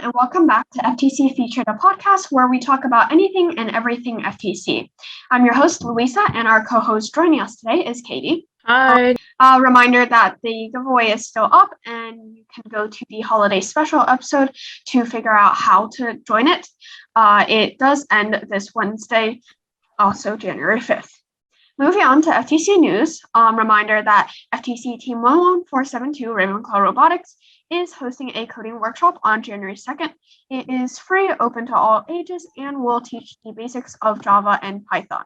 and welcome back to FTC Feature, the podcast where we talk about anything and everything FTC. I'm your host, Louisa, and our co-host joining us today is Katie. Hi. A reminder that the giveaway is still up, and you can go to the holiday special episode to figure out how to join it. It does end this Wednesday, also January 5th. Moving on to FTC news, reminder that FTC Team 11472 Ravenclaw Robotics is hosting a coding workshop on January 2nd. It is free, open to all ages, and will teach the basics of Java and Python.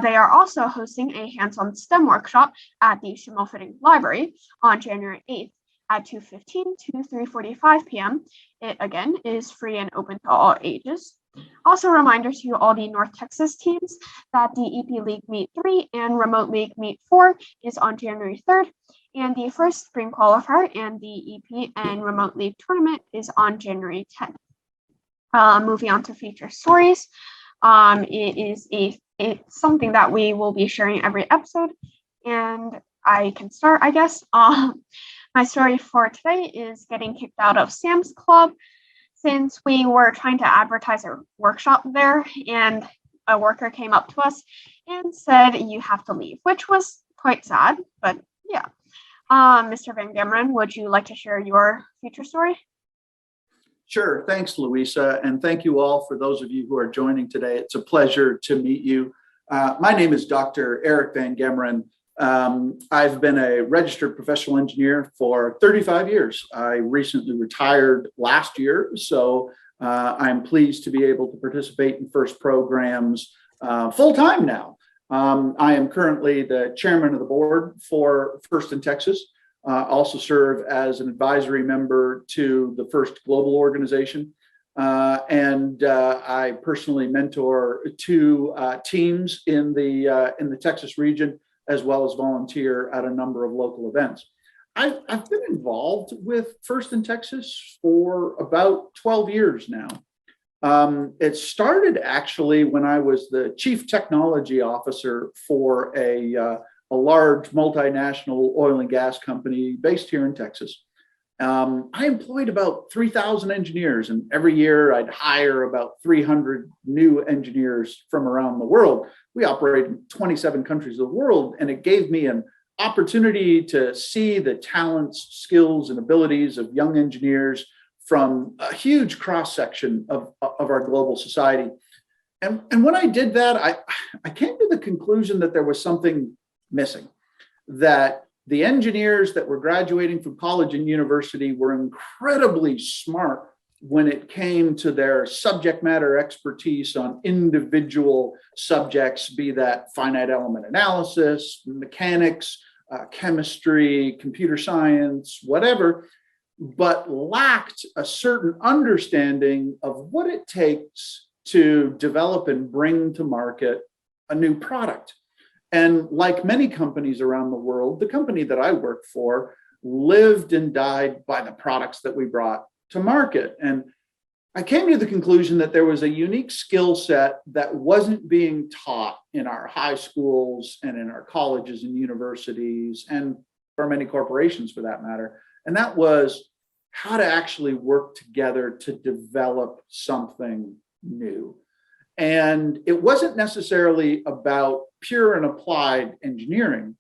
They are also hosting a hands-on STEM workshop at the Sumo Fitting Library on January 8th at 2:15 to 3:45 p.m. It, again, is free and open to all ages. Also, a reminder to all the North Texas teams that the EP League Meet 3 and Remote League Meet 4 is on January 3rd, and the first spring qualifier and the EP and Remote League tournament is on January 10th. Moving on to feature stories. It's something that we will be sharing every episode, and I can start, I guess. My story for today is getting kicked out of Sam's Club, since we were trying to advertise a workshop there, and a worker came up to us and said, "You have to leave," which was quite sad, but yeah. Mr. Van Gemeren, would you like to share your feature story? Sure. Thanks, Louisa. And thank you all for those of you who are joining today. It's a pleasure to meet you. My name is Dr. Eric Van Gemeren. I've been a registered professional engineer for 35 years. I recently retired last year, so I'm pleased to be able to participate in FIRST programs full-time now. I am currently the chairman of the board for FIRST in Texas. Also serve as an advisory member to the FIRST Global organization. And I personally mentor two teams in the Texas region, as well as volunteer at a number of local events. I've been involved with FIRST in Texas for about 12 years now. It started actually when I was the chief technology officer for a large multinational oil and gas company based here in Texas. I employed about 3,000 engineers, and every year I'd hire about 300 new engineers from around the world. We operate in 27 countries of the world, and it gave me an opportunity to see the talents, skills, and abilities of young engineers from a huge cross-section of our global society. And when I did that, I came to the conclusion that there was something missing, that the engineers that were graduating from college and university were incredibly smart when it came to their subject matter expertise on individual subjects, be that finite element analysis, mechanics, chemistry, computer science, whatever, but lacked a certain understanding of what it takes to develop and bring to market a new product. And like many companies around the world, the company that I worked for lived and died by the products that we brought to market. And I came to the conclusion that there was a unique skill set that wasn't being taught in our high schools and in our colleges and universities, and for many corporations for that matter. And that was how to actually work together to develop something new. And it wasn't necessarily about pure and applied engineering.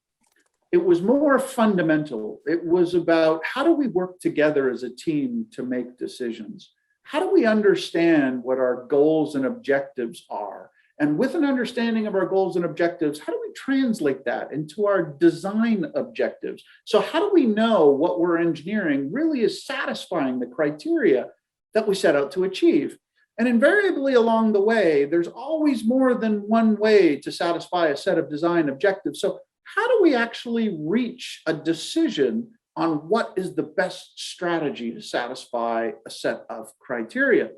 It was more fundamental. It was about how do we work together as a team to make decisions? How do we understand what our goals and objectives are? And with an understanding of our goals and objectives, how do we translate that into our design objectives? So how do we know what we're engineering really is satisfying the criteria that we set out to achieve? And invariably along the way, there's always more than one way to satisfy a set of design objectives. So how do we actually reach a decision on what is the best strategy to satisfy a set of criteria?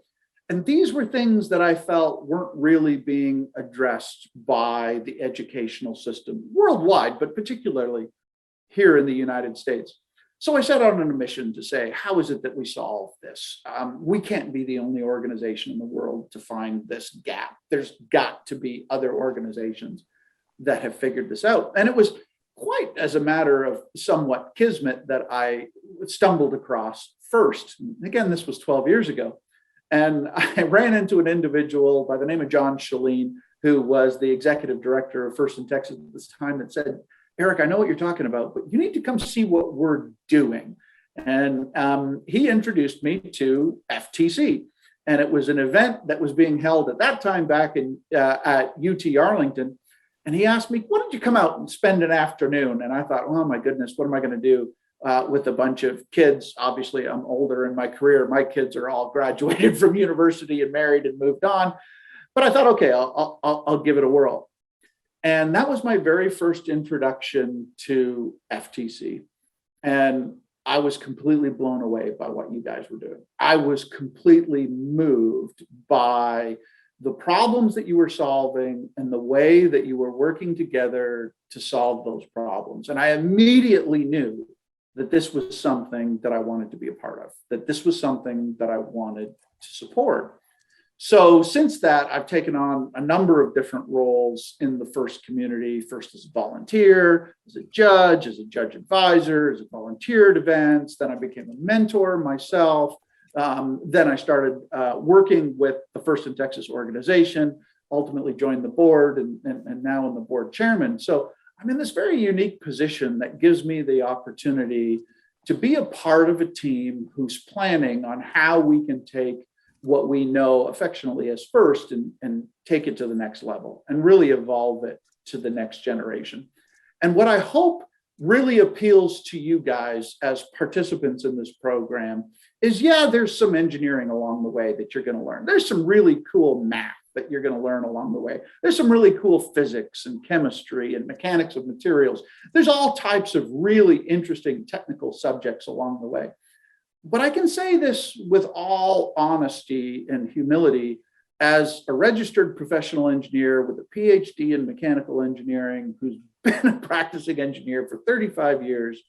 And these were things that I felt weren't really being addressed by the educational system worldwide, but particularly here in the United States. So I set out on a mission to say, how is it that we solve this? We can't be the only organization in the world to find this gap. There's got to be other organizations that have figured this out. And it was quite as a matter of somewhat kismet that I stumbled across FIRST. Again, this was 12 years ago. And I ran into an individual by the name of John Shalene, who was the executive director of FIRST in Texas at this time, that said, Eric, I know what you're talking about, but you need to come see what we're doing. And he introduced me to FTC. And it was an event that was being held at that time back in at UT Arlington. And he asked me, why don't you come out and spend an afternoon? And I thought, oh my goodness, what am I going to do with a bunch of kids? Obviously, I'm older in my career. My kids are all graduated from university and married and moved on. But I thought, okay, I'll give it a whirl. And that was my very first introduction to FTC. And I was completely blown away by what you guys were doing. I was completely moved by the problems that you were solving and the way that you were working together to solve those problems. And I immediately knew that this was something that I wanted to be a part of, that this was something that I wanted to support. So since that, I've taken on a number of different roles in the FIRST community, first as a volunteer, as a judge advisor, as a volunteer at events. Then I became a mentor myself. Then I started working with the FIRST in Texas organization, ultimately joined the board and now I'm the board chairman. So I'm in this very unique position that gives me the opportunity to be a part of a team who's planning on how we can take what we know affectionately as FIRST and take it to the next level and really evolve it to the next generation. And what I hope really appeals to you guys as participants in this program is, yeah, there's some engineering along the way that you're going to learn. There's some really cool math that you're going to learn along the way. There's some really cool physics and chemistry and mechanics of materials. There's all types of really interesting technical subjects along the way. But I can say this with all honesty and humility, as a registered professional engineer with a PhD in mechanical engineering, who's been a practicing engineer for 35 years,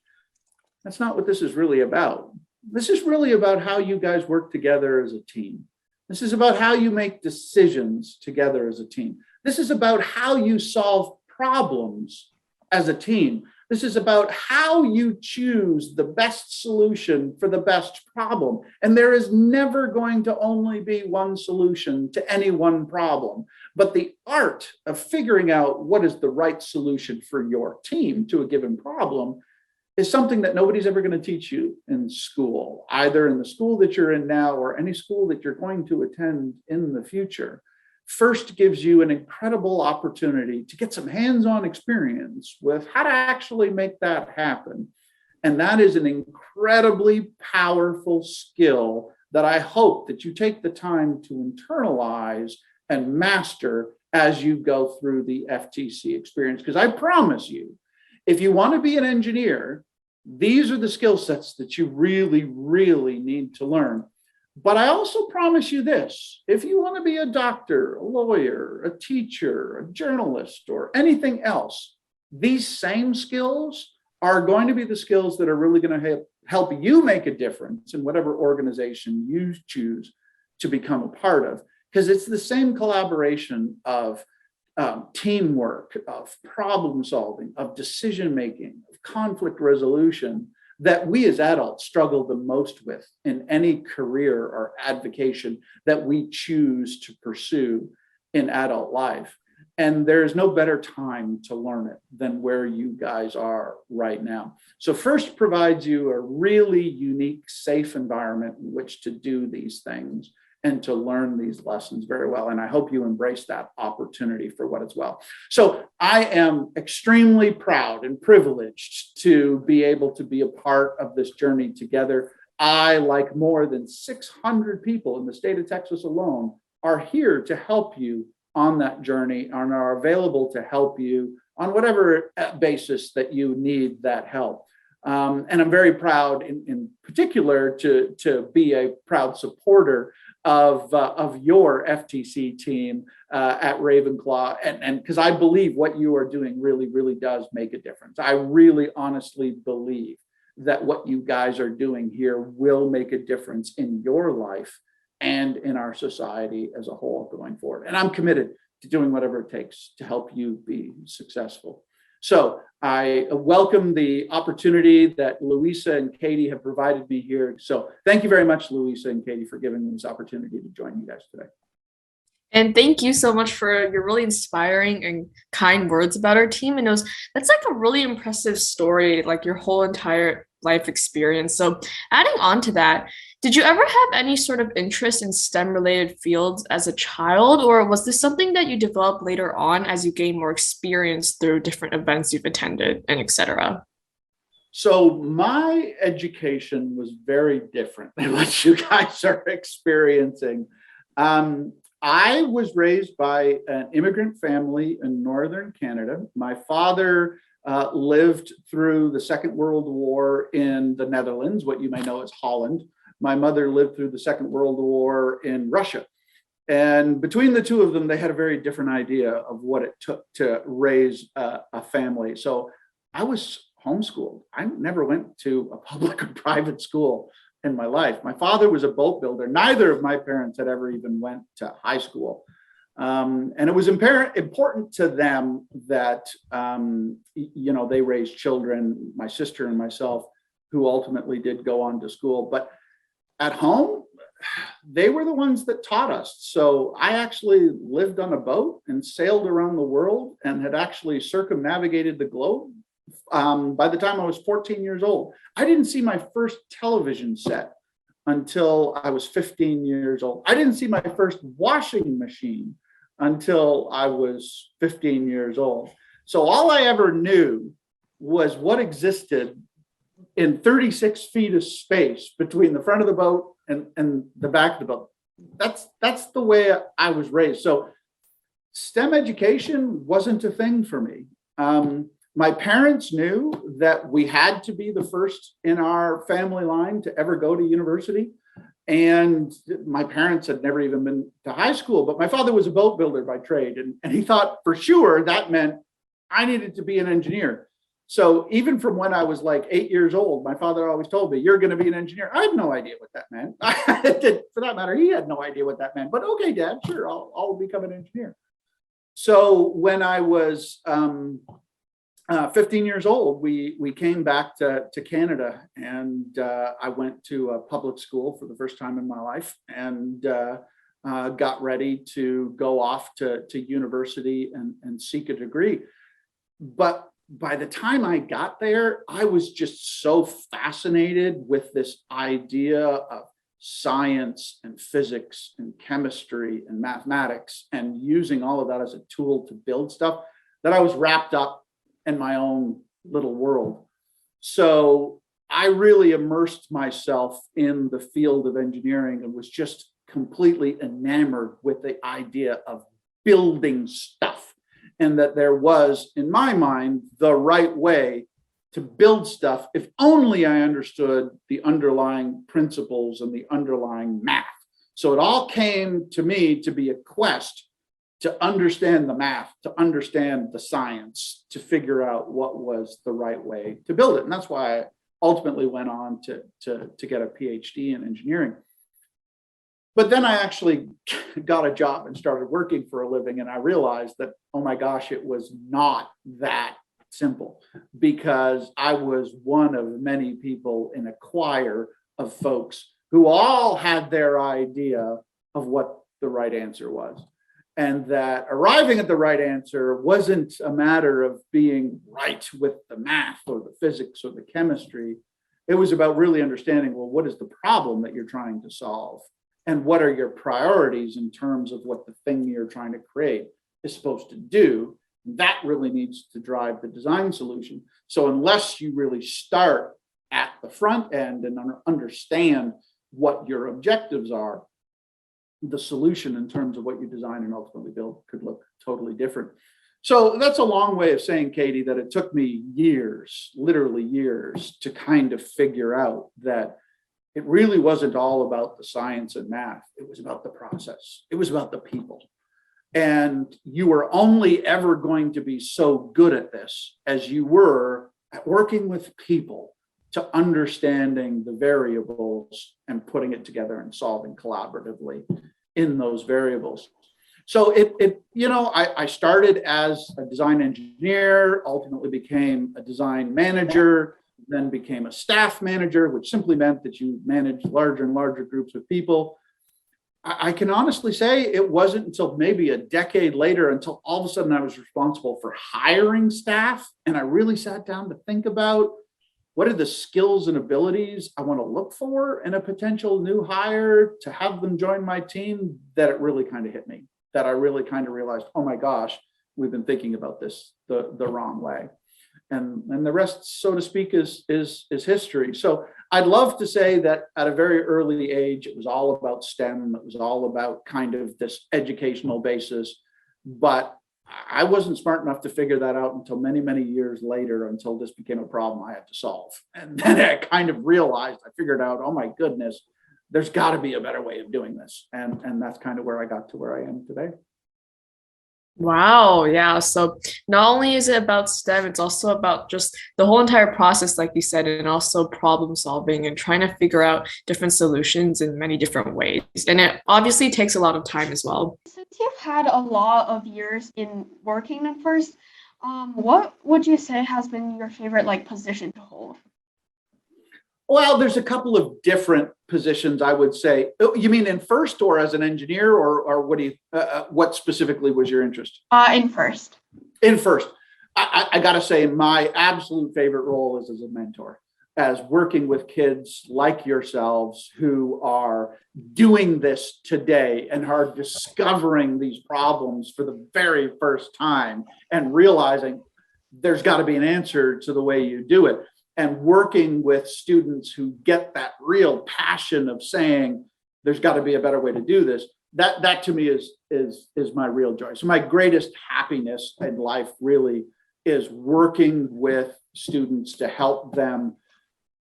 that's not what this is really about. This is really about how you guys work together as a team. This is about how you make decisions together as a team. This is about how you solve problems as a team. This is about how you choose the best solution for the best problem. And there is never going to only be one solution to any one problem. But the art of figuring out what is the right solution for your team to a given problem is something that nobody's ever going to teach you in school, either in the school that you're in now or any school that you're going to attend in the future. FIRST gives you an incredible opportunity to get some hands-on experience with how to actually make that happen. And that is an incredibly powerful skill that I hope that you take the time to internalize and master as you go through the FTC experience. Because I promise you, if you want to be an engineer, these are the skill sets that you really, really need to learn. But I also promise you this, if you want to be a doctor, a lawyer, a teacher, a journalist, or anything else, these same skills are going to be the skills that are really going to help you make a difference in whatever organization you choose to become a part of. Because it's the same collaboration of teamwork, of problem solving, of decision making, of conflict resolution that we as adults struggle the most with in any career or avocation that we choose to pursue in adult life. And there's no better time to learn it than where you guys are right now. So FIRST provides you a really unique, safe environment in which to do these things and to learn these lessons very well. And I hope you embrace that opportunity for what it's well. So I am extremely proud and privileged to be able to be a part of this journey together. I, like more than 600 people in the state of Texas alone, are here to help you on that journey and are available to help you on whatever basis that you need that help. And I'm very proud in particular to be a proud supporter of your FTC team at Ravenclaw, and because I believe what you are doing really, really does make a difference. I really honestly believe that what you guys are doing here will make a difference in your life and in our society as a whole going forward. And I'm committed to doing whatever it takes to help you be successful. So I welcome the opportunity that Louisa and Katie have provided me here. So thank you very much, Louisa and Katie, for giving me this opportunity to join you guys today. And thank you so much for your really inspiring and kind words about our team. And that's like a really impressive story, like your whole entire life experience. So adding on to that, did you ever have any sort of interest in STEM related fields as a child, or was this something that you developed later on as you gained more experience through different events you've attended and etc.? So my education was very different than what you guys are experiencing. I was raised by an immigrant family in northern Canada. My father lived through the Second World War in the Netherlands, what you may know as Holland. My mother lived through the Second World War in Russia. And between the two of them, they had a very different idea of what it took to raise a family. So I was homeschooled. I never went to a public or private school in my life. My father was a boat builder. Neither of my parents had ever even went to high school. And it was important to them that, they raised children, my sister and myself, who ultimately did go on to school. But at home, they were the ones that taught us. So I actually lived on a boat and sailed around the world and had actually circumnavigated the globe. By the time I was 14 years old, I didn't see my first television set until I was 15 years old. I didn't see my first washing machine until I was 15 years old. So all I ever knew was what existed in 36 feet of space between the front of the boat and the back of the boat. That's the way I was raised. So STEM education wasn't a thing for me. My parents knew that we had to be the first in our family line to ever go to university. And my parents had never even been to high school, but my father was a boat builder by trade. And he thought for sure that meant I needed to be an engineer. So even from when I was like 8 years old, my father always told me, you're going to be an engineer. I had no idea what that meant. For that matter, he had no idea what that meant. But okay, Dad, sure, I'll become an engineer. So when I was 15 years old, we came back to Canada, and I went to a public school for the first time in my life, and got ready to go off to university and seek a degree. But by the time I got there, I was just so fascinated with this idea of science and physics and chemistry and mathematics and using all of that as a tool to build stuff that I was wrapped up in my own little world. So I really immersed myself in the field of engineering and was just completely enamored with the idea of building stuff, and that there was, in my mind, the right way to build stuff if only I understood the underlying principles and the underlying math. So it all came to me to be a quest to understand the math, to understand the science, to figure out what was the right way to build it. And that's why I ultimately went on to get a PhD in engineering. But then I actually got a job and started working for a living, and I realized that, oh my gosh, it was not that simple, because I was one of many people in a choir of folks who all had their idea of what the right answer was. And that arriving at the right answer wasn't a matter of being right with the math or the physics or the chemistry. It was about really understanding, well, what is the problem that you're trying to solve? And what are your priorities in terms of what the thing you're trying to create is supposed to do? That really needs to drive the design solution. So unless you really start at the front end and understand what your objectives are, the solution in terms of what you design and ultimately build could look totally different. So that's a long way of saying, Katie, that it took me years, literally years, to kind of figure out that it really wasn't all about the science and math. It was about the process. It was about the people. And you were only ever going to be so good at this as you were at working with people, to understanding the variables and putting it together and solving collaboratively in those variables. So I started as a design engineer, ultimately became a design manager, then became a staff manager, which simply meant that you manage larger and larger groups of people. I can honestly say it wasn't until maybe a decade later until all of a sudden I was responsible for hiring staff. And I really sat down to think about what are the skills and abilities I want to look for in a potential new hire to have them join my team, that it really kind of hit me, that I really kind of realized, oh my gosh, we've been thinking about this the wrong way. And the rest, so to speak, is history. So I'd love to say that at a very early age, it was all about STEM. It was all about kind of this educational basis. But I wasn't smart enough to figure that out until many, many years later, until this became a problem I had to solve. And then I kind of realized, I figured out, oh my goodness, there's got to be a better way of doing this. And that's kind of where I got to where I am today. Wow, yeah. So not only is it about STEM, it's also about just the whole entire process, like you said, and also problem solving and trying to figure out different solutions in many different ways. And it obviously takes a lot of time as well. Since you've had a lot of years in working at FIRST, what would you say has been your favorite position to hold? Well, there's a couple of different positions, I would say. You mean in FIRST or as an engineer, or what specifically was your interest? In FIRST. In FIRST, I got to say my absolute favorite role is as a mentor, as working with kids like yourselves who are doing this today and are discovering these problems for the very first time and realizing there's got to be an answer to the way you do it. And working with students who get that real passion of saying, there's got to be a better way to do this. That to me is my real joy. So my greatest happiness in life really is working with students to help them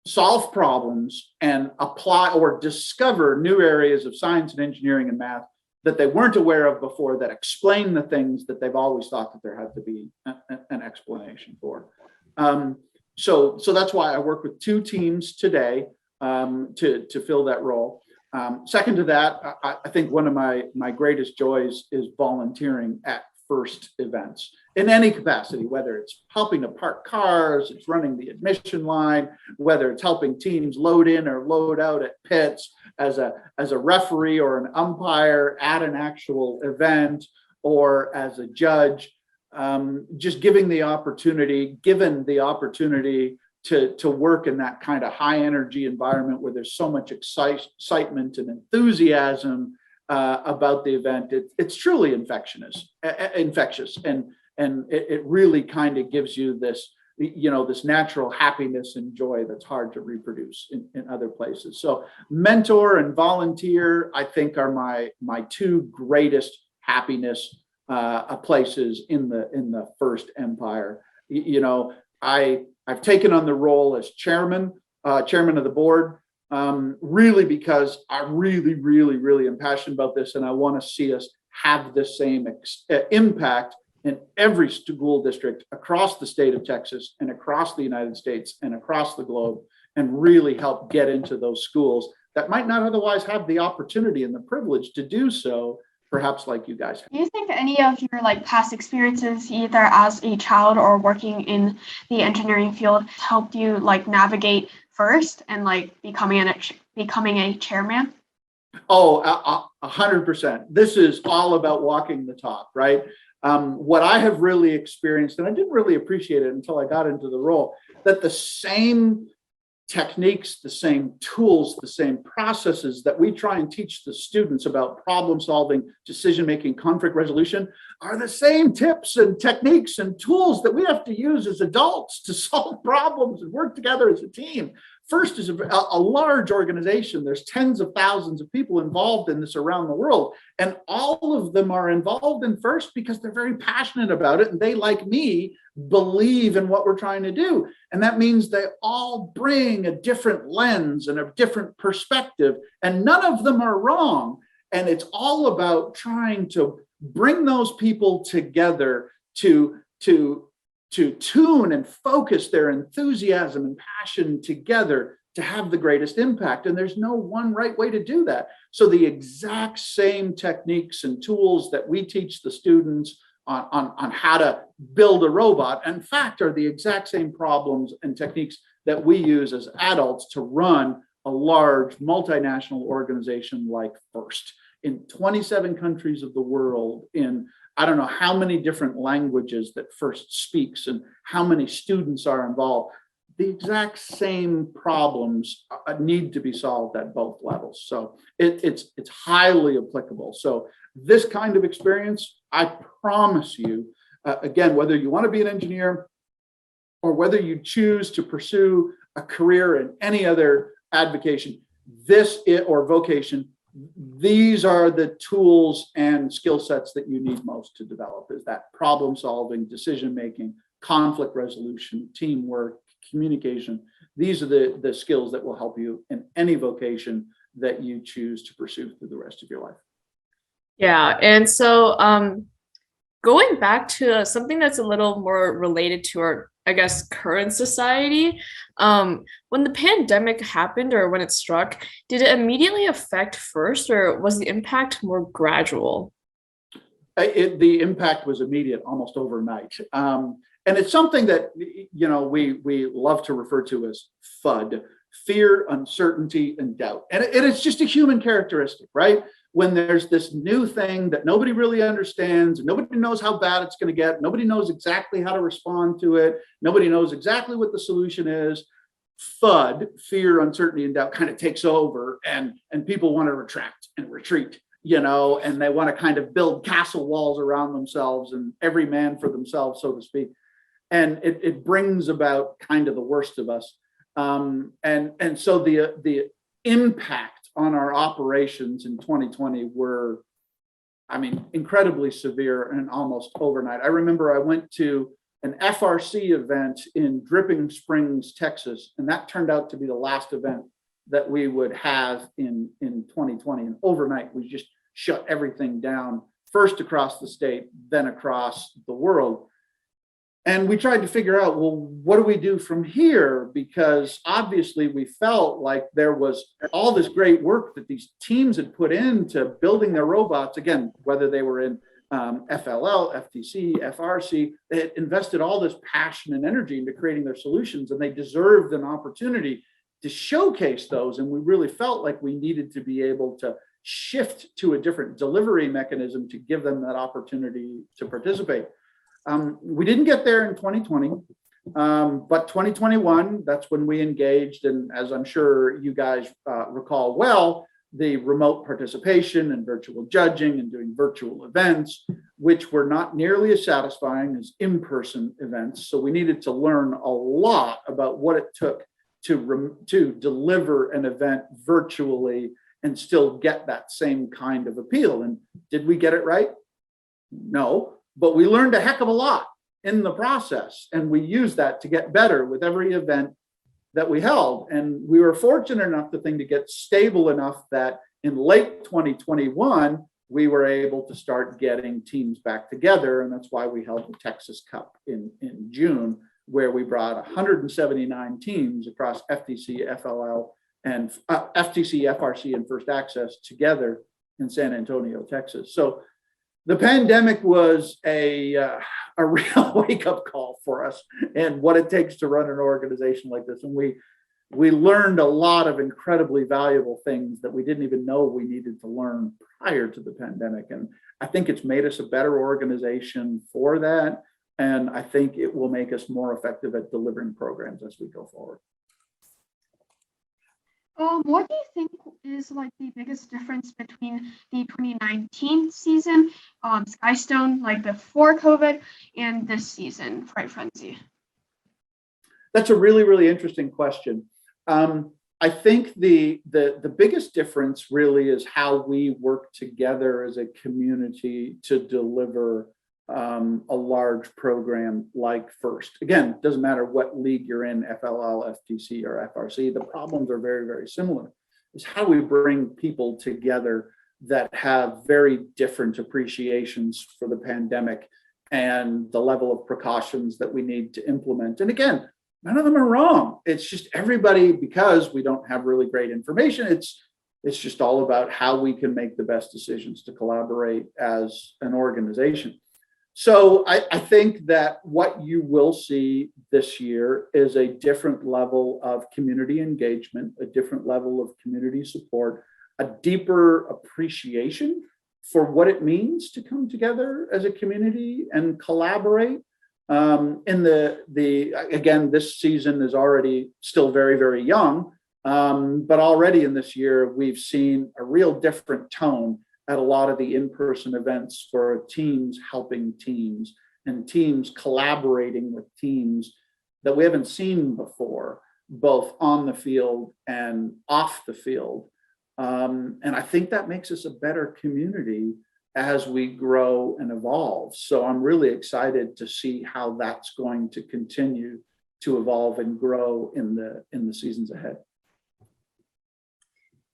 solve problems and apply or discover new areas of science and engineering and math that they weren't aware of before, that explain the things that they've always thought that there had to be an explanation for. So that's why I work with two teams today to fill that role. Second to that, I think one of my greatest joys is volunteering at FIRST events in any capacity, whether it's helping to park cars, it's running the admission line, whether it's helping teams load in or load out at pits as a referee or an umpire at an actual event, or as a judge. Just given the opportunity to work in that kind of high energy environment where there's so much excitement and enthusiasm about the event, it's truly infectious, and it really kind of gives you this natural happiness and joy that's hard to reproduce in other places. So mentor and volunteer, I think, are my two greatest happiness places in the FIRST empire. I've taken on the role as chairman of the board, really because I really am passionate about this, and I want to see us have the same impact in every school district across the state of Texas and across the United States and across the globe, and really help get into those schools that might not otherwise have the opportunity and the privilege to do so, perhaps like you guys. Do you think any of your past experiences, either as a child or working in the engineering field, helped you navigate FIRST and becoming a chairman? Oh, 100%. This is all about walking the talk, right? What I have really experienced, and I didn't really appreciate it until I got into the role, that the same techniques, the same tools, the same processes that we try and teach the students about problem solving, decision making, conflict resolution are the same tips and techniques and tools that we have to use as adults to solve problems and work together as a team. FIRST is a large organization. There's tens of thousands of people involved in this around the world, and all of them are involved in FIRST because they're very passionate about it, and they, like me, believe in what we're trying to do. And that means they all bring a different lens and a different perspective, and none of them are wrong. And it's all about trying to bring those people together to tune and focus their enthusiasm and passion together to have the greatest impact. And there's no one right way to do that. So the exact same techniques and tools that we teach the students on how to build a robot, in fact, are the exact same problems and techniques that we use as adults to run a large multinational organization like FIRST in 27 countries of the world, in I don't know how many different languages that FIRST speaks and how many students are involved. The exact same problems need to be solved at both levels. So it's highly applicable. So this kind of experience, I promise you, again, whether you want to be an engineer or whether you choose to pursue a career in any other advocation, or vocation, these are the tools and skill sets that you need most to develop, is that problem solving, decision making, conflict resolution, teamwork, communication. These are the skills that will help you in any vocation that you choose to pursue through the rest of your life. Yeah, and so going back to something that's a little more related to our, I guess, current society, when the pandemic happened or when it struck, did it immediately affect FIRST, or was the impact more gradual? The impact was immediate, almost overnight. And it's something that, we love to refer to as FUD, fear, uncertainty, and doubt. And it's just a human characteristic, right? When there's this new thing that nobody really understands, nobody knows how bad it's going to get, nobody knows exactly how to respond to it, nobody knows exactly what the solution is, FUD, fear, uncertainty, and doubt, kind of takes over, and people want to retract and retreat, and they want to kind of build castle walls around themselves and every man for themselves, so to speak. And it brings about kind of the worst of us. And so the impact on our operations in 2020 were, incredibly severe and almost overnight. I remember I went to an FRC event in Dripping Springs, Texas, and that turned out to be the last event that we would have in 2020. And overnight, we just shut everything down, first across the state, then across the world. And we tried to figure out, well, what do we do from here? Because obviously we felt like there was all this great work that these teams had put into building their robots. Again, whether they were in FLL, FTC, FRC, they had invested all this passion and energy into creating their solutions, and they deserved an opportunity to showcase those. And we really felt like we needed to be able to shift to a different delivery mechanism to give them that opportunity to participate. We didn't get there in 2020, but 2021, that's when we engaged, and as I'm sure you guys recall well, the remote participation and virtual judging and doing virtual events, which were not nearly as satisfying as in-person events. So we needed to learn a lot about what it took to deliver an event virtually and still get that same kind of appeal. And did we get it right? No. But we learned a heck of a lot in the process, and we used that to get better with every event that we held. And we were fortunate enough to get stable enough that in late 2021, we were able to start getting teams back together. And that's why we held the Texas Cup in June, where we brought 179 teams across FTC, FLL, and FTC, FRC, and First Access together in San Antonio, Texas. So the pandemic was a real wake-up call for us and what it takes to run an organization like this. And we learned a lot of incredibly valuable things that we didn't even know we needed to learn prior to the pandemic. And I think it's made us a better organization for that. And I think it will make us more effective at delivering programs as we go forward. What do you think is like the biggest difference between the 2019 season, Skystone, like before COVID, and this season, Fright Frenzy? That's a really, really interesting question. I think the biggest difference really is how we work together as a community to deliver a large program like FIRST. Again, it doesn't matter what league you're in, FLL, FTC, or FRC, the problems are very, very similar. It's how we bring people together that have very different appreciations for the pandemic and the level of precautions that we need to implement. And again, none of them are wrong. It's just everybody, because we don't have really great information, it's just all about how we can make the best decisions to collaborate as an organization. So I think that what you will see this year is a different level of community engagement, a different level of community support, a deeper appreciation for what it means to come together as a community and collaborate. In again, this season is already still very, very young, but already in this year, we've seen a real different tone at a lot of the in-person events for teams helping teams and teams collaborating with teams that we haven't seen before, both on the field and off the field. And I think that makes us a better community as we grow and evolve. So I'm really excited to see how that's going to continue to evolve and grow in the seasons ahead.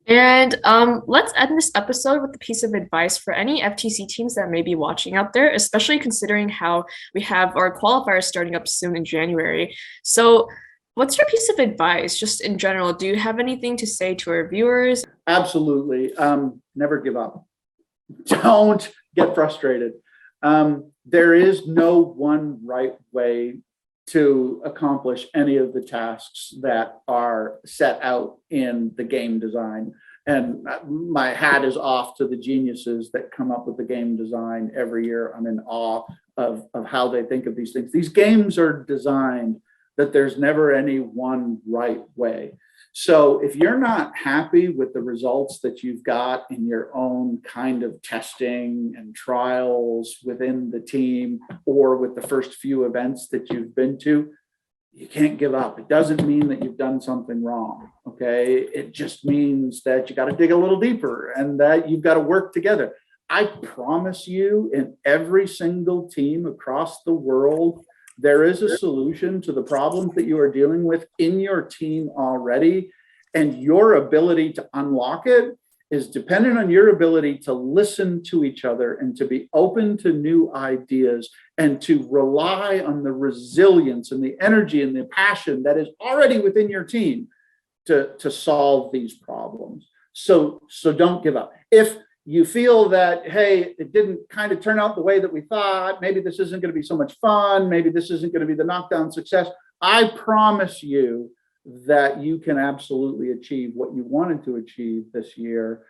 And let's end this episode with a piece of advice for any FTC teams that may be watching out there, especially considering how we have our qualifiers starting up soon in January. So what's your piece of advice, just in general? Do you have anything to say to our viewers? Absolutely. Never give up. Don't get frustrated. There is no one right way to accomplish any of the tasks that are set out in the game design. And my hat is off to the geniuses that come up with the game design every year. I'm in awe of how they think of these things. These games are designed that there's never any one right way. So if you're not happy with the results that you've got in your own kind of testing and trials within the team or with the first few events that you've been to, you can't give up. It doesn't mean that you've done something wrong, okay? It just means that you got to dig a little deeper and that you've got to work together. I promise you, in every single team across the world, there is a solution to the problems that you are dealing with in your team already, and your ability to unlock it is dependent on your ability to listen to each other and to be open to new ideas and to rely on the resilience and the energy and the passion that is already within your team to solve these problems. So don't give up. If you feel that, hey, it didn't kind of turn out the way that we thought, maybe this isn't going to be so much fun, maybe this isn't going to be the knockdown success, I promise you that you can absolutely achieve what you wanted to achieve this year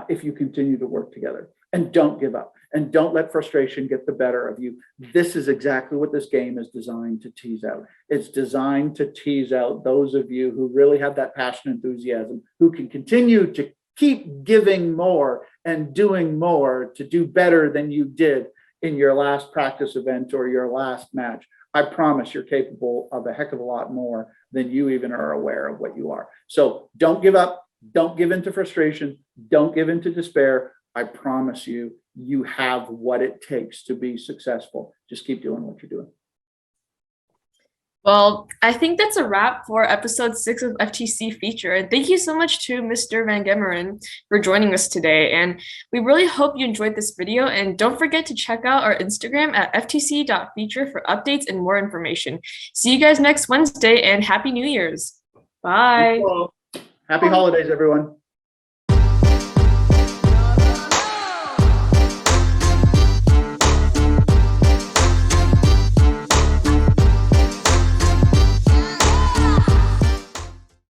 if you continue to work together. And don't give up. And don't let frustration get the better of you. This is exactly what this game is designed to tease out. It's designed to tease out those of you who really have that passion and enthusiasm, who can continue to keep giving more and doing more to do better than you did in your last practice event or your last match. I promise you're capable of a heck of a lot more than you even are aware of what you are. So don't give up. Don't give in to frustration. Don't give in to despair. I promise you, you have what it takes to be successful. Just keep doing what you're doing. Well, I think that's a wrap for episode 6 of FTC Feature. And thank you so much to Mr. Van Gemeren for joining us today. And we really hope you enjoyed this video. And don't forget to check out our Instagram at ftc.feature for updates and more information. See you guys next Wednesday, and Happy New Year's. Bye. Happy holidays, everyone.